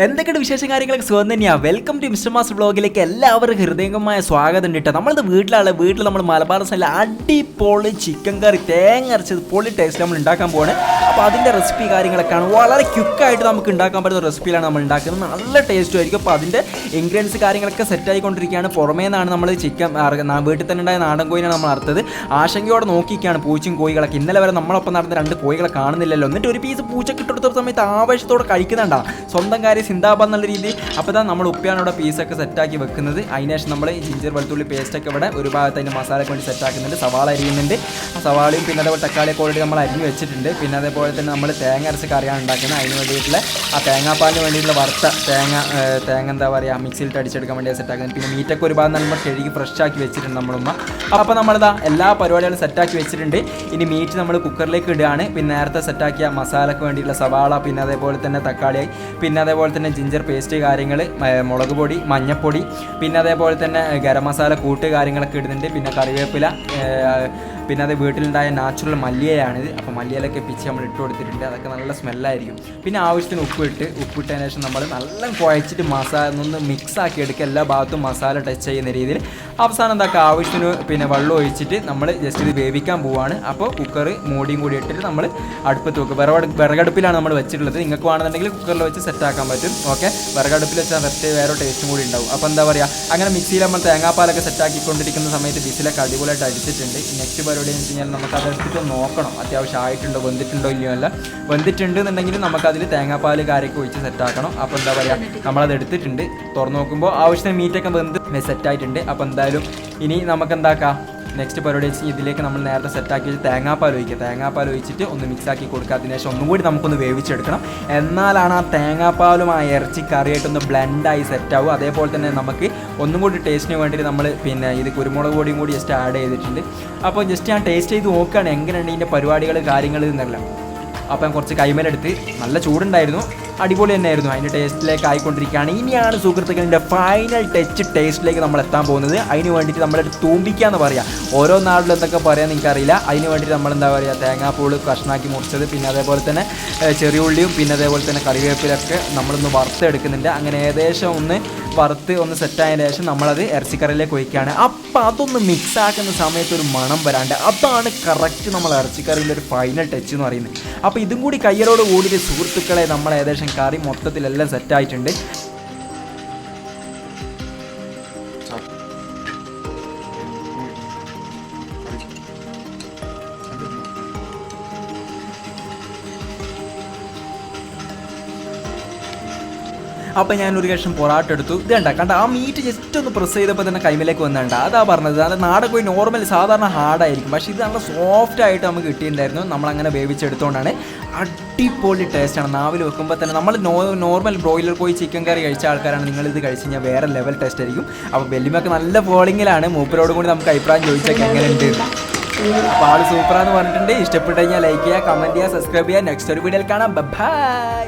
എന്തൊക്കെയാണ് വിശേഷ കാര്യങ്ങളൊക്കെ സുഖം തന്നെയാണ്. വെൽക്കം ടു മിസ്റ്റർ മാസ്റ്റർ വ്ളോഗിലേക്ക് എല്ലാവർക്കും ഹൃദയംഗമായ സ്വാഗതം ഉണ്ട് കേട്ടോ. നമ്മളത് വീട്ടിൽ നമ്മൾ മലബാർ സ്റ്റൈലിൽ അടിപൊളി ചിക്കൻ കറി തേങ്ങ അരച്ചത് പൊളി ടേസ്റ്റ് നമ്മൾ ഉണ്ടാക്കാൻ പോവാണ്. അപ്പോൾ അതിൻ്റെ റെസിപ്പി കാര്യങ്ങളൊക്കെയാണ് വളരെ ക്വിക്കായിട്ട് നമുക്ക് ഉണ്ടാക്കാൻ പറ്റുന്ന റെസിപ്പിയിലാണ് നമ്മൾ ഉണ്ടാക്കുന്നത്. നല്ല ടേസ്റ്റും ആയിരിക്കും. അപ്പോൾ അതിൻ്റെ ഇൻഗ്രീഡിയൻസ് കാര്യങ്ങളൊക്കെ സെറ്റായിക്കൊണ്ടിരിക്കുകയാണ്. പുറമേ നിന്നാണ് നമ്മൾ ചിക്കൻ വീട്ടിൽ തന്നെ ഉണ്ടായ നാടൻ കോഴിയാണ് നമ്മൾ അറുത്തത്. ആശങ്കയോടെ നോക്കിയിരിക്കുകയാണ് പൂച്ചയും കോഴികളൊക്കെ. ഇന്നലെ വരെ നമ്മളൊപ്പം നടന്ന 2 കോഴികളെ കാണുന്നില്ലല്ലോ. എന്നിട്ട് ഒരു പീസ് പൂച്ചക്ക് ഇട്ടെടുത്ത സമയത്ത് ആവേശത്തോടെ കഴിക്കുന്നുണ്ടാ സ്വന്തം കാര്യം സിന്താബാദ് എന്നുള്ള രീതി. അപ്പോൾ ഇതാ നമ്മൾ ഉപ്പിയാണ് ഇവിടെ പീസൊക്കെ സെറ്റാക്കി വെക്കുന്നത്. അതിനുശേഷം നമ്മൾ ജിഞ്ചർ വെളുത്തുള്ളി പേസ്റ്റൊക്കെ ഇവിടെ ഒരു ഭാഗത്ത് അതിൻ്റെ മസാലയ്ക്ക് വേണ്ടി സെറ്റാക്കുന്നുണ്ട്. സവാള അരിയുന്നുണ്ട്. ആ സവാളയും പിന്നെ അതേപോലെ തക്കാളിയൊക്കെ ഓൾറെഡി നമ്മൾ അരിഞ്ഞ് വെച്ചിട്ടുണ്ട്. പിന്നെ അതേപോലെ തന്നെ നമ്മൾ തേങ്ങ അരച്ച് കറിയാണ് ഉണ്ടാക്കുന്നത്. അതിന് വേണ്ടിയിട്ടുള്ള ആ തേങ്ങാപ്പാലിന് വേണ്ടിയിട്ടുള്ള വറുത്ത തേങ്ങ എന്താ പറയുക മിക്സിയിലിട്ട് അടിച്ചെടുക്കാൻ വേണ്ടി സെറ്റാക്കുന്നത്. പിന്നെ മീറ്റൊക്കെ ഒരു ഭാഗം നമ്മൾ കഴുകി ഫ്രഷ് ആക്കി വെച്ചിട്ടുണ്ട് നമ്മളുമ്മ. അപ്പോൾ നമ്മളിതാ എല്ലാ പരിപാടികളും സെറ്റാക്കി വെച്ചിട്ടുണ്ട്. ഇനി മീറ്റ് നമ്മൾ കുക്കറിലേക്ക് ഇടുകയാണ്. പിന്നെ നേരത്തെ സെറ്റാക്കിയ മസാലയ്ക്ക് വേണ്ടിയിട്ടുള്ള സവാള, പിന്നെ അതേപോലെ തന്നെ തക്കാളി, പിന്നെ അതേപോലെ തന്നെ ജിഞ്ചർ പേസ്റ്റ് കാര്യങ്ങൾ, മുളക് പൊടി, മഞ്ഞൾപ്പൊടി, പിന്നെ അതേപോലെ തന്നെ ഗരം മസാല കൂട്ട് കാര്യങ്ങളൊക്കെ ഇടുന്നുണ്ട്. പിന്നെ കറിവേപ്പില, പിന്നെ അത് വീട്ടിലുണ്ടായ നാച്ചുറൽ മല്ലിയയാണിത്. അപ്പോൾ മല്ലിയിലൊക്കെ പിച്ച് നമ്മൾ ഇട്ട് കൊടുത്തിട്ടുണ്ട്. അതൊക്കെ നല്ല സ്മെല്ലായിരിക്കും. പിന്നെ ആവശ്യത്തിന് ഉപ്പിട്ടതിന് ശേഷം നമ്മൾ നല്ല കുഴച്ചിട്ട് മസാല ഒന്ന് മിക്സ് ആക്കി എടുക്കുക. എല്ലാ ഭാഗത്തും മസാല ടച്ച് ചെയ്യുന്ന രീതിയിൽ. അവസാനം എന്താക്കുക ആവശ്യത്തിന് പിന്നെ വെള്ളം ഒഴിച്ചിട്ട് നമ്മൾ ജസ്റ്റ് ഇത് വേവിക്കാൻ പോവുകയാണ്. അപ്പോൾ കുക്കർ മൂടിയും കൂടി ഇട്ടിട്ട് നമ്മൾ അടുപ്പത്ത് വെക്കും. വിറകടുപ്പിലാണ് നമ്മൾ വെച്ചിട്ടുള്ളത്. നിങ്ങൾക്ക് വേണമെന്നുണ്ടെങ്കിൽ കുക്കറിൽ വെച്ച് സെറ്റാക്കാൻ പറ്റും. ഓക്കെ, വിറകടുപ്പിൽ വെച്ചാൽ വേറെ ടേസ്റ്റും കൂടി ഉണ്ടാവും. അപ്പോൾ എന്താ പറയുക, അങ്ങനെ മിക്സിയിൽ നമ്മൾ തേങ്ങാപ്പാലൊക്കെ സെറ്റാക്കിക്കൊണ്ടിരിക്കുന്ന സമയത്ത് ബിസിലൊക്കെ അടിപൊളിയായിട്ട് അടിച്ചിട്ടുണ്ട്. നെക്സ്റ്റ് പരിപാടി എന്ന് വെച്ച് കഴിഞ്ഞാൽ നമുക്ക് അതെടുത്തിട്ട് നോക്കണം അത്യാവശ്യം ആയിട്ടുണ്ടോ വെന്തിട്ടുണ്ടോ ഇല്ലയോ അല്ല. വെന്തിട്ടുണ്ട് എന്നുണ്ടെങ്കിൽ നമുക്കതിൽ തേങ്ങാപ്പാൽ കാര്യമൊക്കെ ഒഴിച്ച് സെറ്റാക്കണം. അപ്പോൾ എന്താ പറയുക നമ്മളത് എടുത്തിട്ടുണ്ട്. തുറന്ന് നോക്കുമ്പോൾ ആവശ്യത്തിന് മീറ്റൊക്കെ വെന്ത് സെറ്റായിട്ടുണ്ട്. അപ്പോൾ എന്തായാലും ഇനി നമുക്ക് എന്താക്കാം നെക്സ്റ്റ് പരിപാടി വെച്ച് ഇതിലേക്ക് നമ്മൾ നേരത്തെ സെറ്റാക്കി വെച്ച് തേങ്ങാപ്പാൽ ഒഴിച്ചിട്ട് ഒന്ന് മിക്സാക്കി കൊടുക്കുക. അതിന് ശേഷം ഒന്നും കൂടി നമുക്കൊന്ന് വേവിച്ചെടുക്കണം. എന്നാലാണ് ആ തേങ്ങാപ്പാലും ആ ഇറച്ചി കറിയായിട്ടൊന്ന് ബ്ലെൻഡായി സെറ്റാവും. അതേപോലെ തന്നെ നമുക്ക് ഒന്നും കൂടി ടേസ്റ്റിന് വേണ്ടിയിട്ട് നമ്മൾ പിന്നെ ഇത് കുരുമുളക് പൊടിയും കൂടി ജസ്റ്റ് ആഡ് ചെയ്തിട്ടുണ്ട്. അപ്പോൾ ജസ്റ്റ് ഞാൻ ടേസ്റ്റ് ചെയ്ത് നോക്കുകയാണ് എങ്ങനെയുണ്ട് ഇതിൻ്റെ പരിപാടികൾ കാര്യങ്ങൾ എന്നല്ല. അപ്പം കുറച്ച് കൈമേലെടുത്ത് നല്ല ചൂടുണ്ടായിരുന്നു, അടിപൊളി തന്നെയായിരുന്നു. അതിൻ്റെ ടേസ്റ്റിലേക്ക് ആയിക്കൊണ്ടിരിക്കുകയാണ്. ഇനിയാണ് സുഹൃത്തുക്കളുടെ ഫൈനൽ ടേസ്റ്റിലേക്ക് നമ്മൾ എത്താൻ പോകുന്നത്. അതിന് വേണ്ടിയിട്ട് നമ്മളെടുത്ത് തൂമ്പിക്കുക എന്ന് പറയാം. ഓരോ നാട്ടിലും എന്തൊക്കെ പറയാമെന്ന് എനിക്കറിയില്ല. അതിന് വേണ്ടിയിട്ട് നമ്മൾ എന്താ പറയുക തേങ്ങാപ്പൂൾ കഷ്ണാക്കി മുറിച്ചത്, പിന്നെ അതേപോലെ തന്നെ ചെറിയ ഉള്ളിയും, പിന്നെ അതേപോലെ തന്നെ കറിവേപ്പിലൊക്കെ നമ്മളൊന്ന് വറുത്തെടുക്കുന്നുണ്ട്. അങ്ങനെ ഏകദേശം ഒന്ന് വറുത്ത് ഒന്ന് സെറ്റായതിന് ശേഷം നമ്മളത് ഇറച്ചിക്കറിയിലേക്ക് ഒഴിക്കുകയാണ്. അപ്പം അതൊന്ന് മിക്സ് ആക്കുന്ന സമയത്ത് ഒരു മണം വരാണ്ട്, അതാണ് കറക്റ്റ് നമ്മൾ ഇറച്ചിക്കറിയിലെ ഒരു ഫൈനൽ ടച്ച് എന്ന് പറയുന്നത്. അപ്പോൾ ഇതും കൂടി കയ്യലോട് കൂടിയിട്ട് സുഹൃത്തുക്കളെ നമ്മൾ ഏകദേശം കറി മൊത്തത്തിലെല്ലാം സെറ്റായിട്ടുണ്ട്. അപ്പോൾ ഞാനൊരു കഷ്ണം പൊറാട്ട എടുത്തു. ഇത് കണ്ട ആ മീറ്റ് ജസ്റ്റ് ഒന്ന് പ്രസ് ചെയ്തപ്പോൾ തന്നെ കൈമിലേക്ക് വന്നിട്ടുണ്ട്. അതാ പറഞ്ഞത്, അത് നാടൻ കോഴി നോർമൽ സാധാരണ ഹാർഡായിരിക്കും, പക്ഷേ ഇത് നല്ല സോഫ്റ്റ് ആയിട്ട് നമുക്ക് കിട്ടിയിട്ടുണ്ടായിരുന്നു. നമ്മളങ്ങനെ വേവിച്ചെടുത്തുകൊണ്ടാണ്. അടിപൊളി ടേസ്റ്റാണ്. നാവിൽ വെക്കുമ്പോൾ തന്നെ നമ്മൾ നോർമൽ ബ്രോയിലർ കോഴി ചിക്കൻ കറി കഴിച്ച ആൾക്കാരാണ് നിങ്ങളിത് കഴിച്ച് കഴിഞ്ഞാൽ വേറെ ലെവൽ ടേസ്റ്റ് ആയിരിക്കും. അപ്പോൾ വെല്ലുമൊക്കെ നല്ല ഫോളിങ്ങിലാണ്. മൂപ്പരോട് കൂടി നമുക്ക് അഭിപ്രായം ചോദിച്ചൊക്കെ എങ്ങനെയുണ്ട്. അപ്പോൾ ആൾ സൂപ്പറാന്ന് പറഞ്ഞിട്ടുണ്ട്. ഇഷ്ടപ്പെട്ട് കഴിഞ്ഞാൽ ലൈക്ക് ചെയ്യുക, കമൻറ്റ് ചെയ്യുക, സബ്സ്ക്രൈബ് ചെയ്യുക. നെക്സ്റ്റ് ഒരു വീഡിയോയിൽ കാണാം. ബൈ.